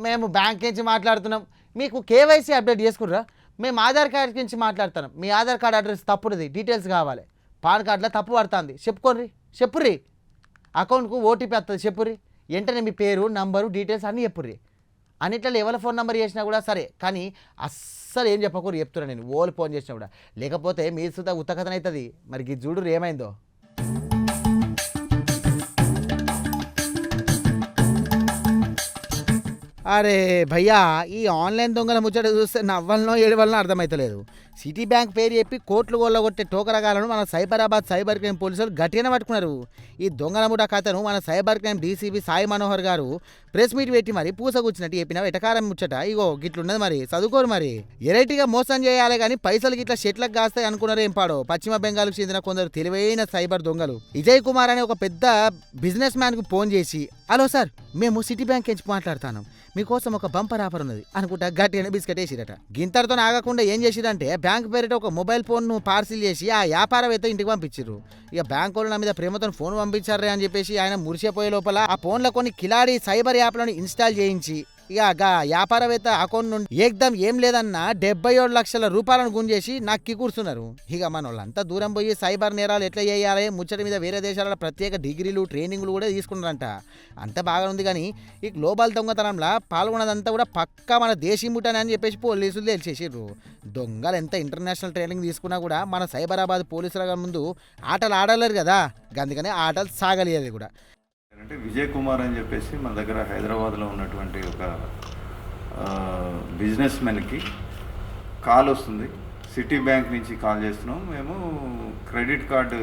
మేము బ్యాంక్ నుంచి మాట్లాడుతున్నాం, మీకు కేవైసీ అప్డేట్ చేసుకుర్రా? మేము ఆధార్ కార్డ్ నుంచి మాట్లాడుతున్నాం, మీ ఆధార్ కార్డ్ అడ్రస్ తప్పుడుది, డీటెయిల్స్ కావాలి, పాన్ కార్డులో తప్పు పడుతుంది, చెప్పుర్రి అకౌంట్కు ఓటీపీ వస్తుంది, చెప్పుర్రి వెంటనే మీ పేరు నంబరు డీటెయిల్స్ అన్నీ చెప్పుర్రి. అన్నిట్లో ఎవరి ఫోన్ నెంబర్ చేసినా కూడా సరే, కానీ అస్సలు ఏం చెప్పకూడదు చెప్తున్నా నేను, ఓళ్ళు ఫోన్ చేసినా కూడా, లేకపోతే మీ సుత ఉత్తకథన అవుతుంది. మరి ఈ చూడు ఏమైందో. అరే భయ్యా, ఈ ఆన్లైన్ దొంగల ముచ్చట చూస్తే నవ్వలనో ఏడవలనో అర్థమవుతలేదు. సిటీ బ్యాంక్ పేరు చెప్పి కోట్లు కొల్లగొట్టే టోకరగాలను మన సైబరాబాద్ సైబర్ క్రైమ్ పోలీసులు గట్టిగానే పట్టుకున్నారు. ఈ దొంగల ముఠా కథను మన cyber crime DCP Sai Manohar గారు ప్రెస్ మీట్ పెట్టి మరి పూసగుచ్చినట్టు చెప్పిన ఎటకారం ముచ్చట. ఇగో గిట్లున్నది, మరి చదువుకోరు. మరి ఎరైటీగా మోసం చేయాలి కానీ పైసలు గిట్లా షెట్లకు కాస్తాయి అనుకున్నారు. ఏం పాడో పశ్చిమ బెంగాల్కు చెందిన కొందరు తెలివైన సైబర్ దొంగలు విజయ్ కుమార్ అనే ఒక పెద్ద బిజినెస్ మ్యాన్కు ఫోన్ చేసి, హలో సార్, మేము సిటీ బ్యాంక్ నుంచి మాట్లాడుతున్నాం, మీకోసం ఒక బంపర్ ఆఫర్ ఉన్నది అనుకుంటా గట్టిగానే బిస్కెట్ వేసిరట. గింతటితో ఆగకుండా ఏం చేసిరంటే బ్యాంక్ పేరిట ఒక మొబైల్ ఫోన్ను పార్సిల్ చేసి ఆ వ్యాపారవేత్త ఇంటికి పంపించారు. ఇక బ్యాంక్ వాళ్ళు నా మీద ప్రేమతో ఫోన్ పంపించారే అని చెప్పేసి ఆయన మురిసిపోయే లోపల ఆ ఫోన్లో కొన్ని కిలాడి సైబర్ యాప్లను ఇన్స్టాల్ చేయించి ఇక వ్యాపారవేత్త అకౌంట్ నుండి ఏకదం ఏం లేదన్నా 77 లక్షల రూపాయలను గుంజేసి నాకు కూర్చున్నారు. ఇక మన వాళ్ళంతా దూరం పోయి సైబర్ నేరాలు ఎట్లా చేయాలి ముచ్చట మీద వేరే దేశాల ప్రత్యేక డిగ్రీలు ట్రైనింగ్లు కూడా తీసుకున్నారంట. అంత బాగా ఉంది. కానీ ఈ గ్లోబల్ దొంగతనంలో పాల్గొన్నదంతా కూడా పక్కా మన దేశీ ముఠానే అని చెప్పేసి పోలీసులు తెలిసేసారు. దొంగలు ఎంత ఇంటర్నేషనల్ ట్రైనింగ్ తీసుకున్నా కూడా మన సైబరాబాద్ పోలీసుల ముందు ఆటలు ఆడలేరు కదా, అందుకనే ఆటలు సాగలేదు కూడా. అంటే విజయ్ కుమార్ అని చెప్పేసి మన దగ్గర హైదరాబాద్లో ఉన్నటువంటి ఒక బిజినెస్ మెన్కి కాల్ వస్తుంది. సిటీ బ్యాంక్ నుంచి కాల్ చేస్తున్నాం, మేము క్రెడిట్ కార్డు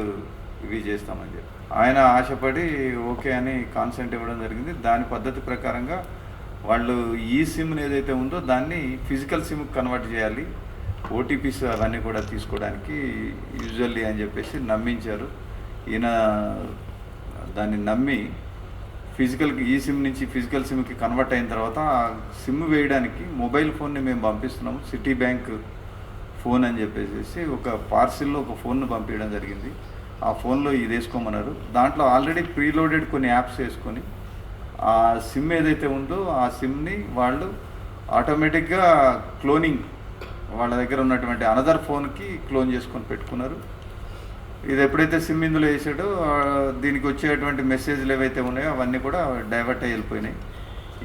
ఇవి చేస్తామని చెప్పి ఆయన ఆశపడి ఓకే అని కాన్సెంట్ ఇవ్వడం జరిగింది. దాని పద్ధతి ప్రకారంగా వాళ్ళు ఈ సిమ్ని ఏదైతే ఉందో దాన్ని ఫిజికల్ సిమ్కి కన్వర్ట్ చేయాలి, ఓటీపీస్ అవన్నీ కూడా తీసుకోవడానికి యూజువల్లీ అని చెప్పేసి నమ్మించారు. ఈయన దాన్ని నమ్మి ఈ సిమ్ నుంచి ఫిజికల్ సిమ్కి కన్వర్ట్ అయిన తర్వాత ఆ సిమ్ వేయడానికి మొబైల్ ఫోన్ని మేము పంపిస్తున్నాము, సిటీ బ్యాంక్ ఫోన్ అని చెప్పేసి ఒక పార్సిల్లో ఒక ఫోన్ను పంపించడం జరిగింది. ఆ ఫోన్లో ఇది వేసుకోమన్నారు. దాంట్లో ఆల్రెడీ ప్రీలోడెడ్ కొన్ని యాప్స్ వేసుకొని ఆ సిమ్ ఏదైతే ఉందో ఆ సిమ్ని వాళ్ళు ఆటోమేటిక్గా క్లోనింగ్ వాళ్ళ దగ్గర ఉన్నటువంటి అనదర్ ఫోన్కి క్లోన్ చేసుకొని పెట్టుకున్నారు. ఇది ఎప్పుడైతే సిమ్ ఇందులో వేసాడో దీనికి వచ్చేటువంటి మెసేజ్లు ఏవైతే ఉన్నాయో అవన్నీ కూడా డైవర్ట్ అయ్యి వెళ్ళిపోయినాయి.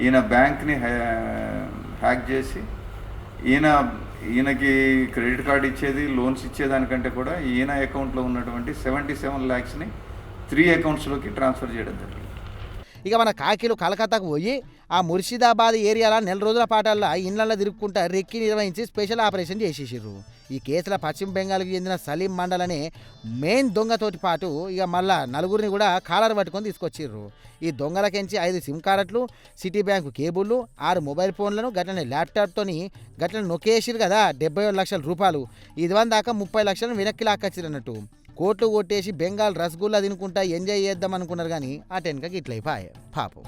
ఈయన బ్యాంక్ని హ్యాక్ చేసి ఈయనకి క్రెడిట్ కార్డు ఇచ్చేది, లోన్స్ ఇచ్చేదానికంటే కూడా ఈయన అకౌంట్లో ఉన్నటువంటి 77 lakhsని 3 అకౌంట్స్లోకి ట్రాన్స్ఫర్ చేయడం జరిగింది. ఇక మన కాకిలు కలకత్తాకు పోయి ఆ ముర్షిదాబాద్ ఏరియాలో 4 రోజుల పాటల్లో ఇళ్లలో తిరుక్కుంటా రెక్కి నిర్వహించి స్పెషల్ ఆపరేషన్ చేసేసారు. ఈ కేసులో పశ్చిమ బెంగాల్కి చెందిన సలీం మండల్ అనే మెయిన్ దొంగతోటి పాటు ఇక మళ్ళా 4గురిని కూడా కాలర్ పట్టుకొని తీసుకొచ్చిర్రు. ఈ దొంగలకించి 5 సిమ్ కార్డులు, సిటీ బ్యాంకు కేబుళ్ళు, 6 మొబైల్ ఫోన్లను గట్లనే ల్యాప్టాప్తోని గట్లనే నొక్కేసిరు కదా 77 లక్షల రూపాయలు. ఇదివన్ దాకా 30 లక్షలను వెనక్కి లాక్కొచ్చిరన్నట్టు. కోట్లు కొట్టేసి బెంగాల్ రసగుల్లా తినుకుంటా ఎంజాయ్ చేద్దాం అనుకున్నారు కానీ ఆ టెన్కకి ఇట్లయిపోయాయి పాపం.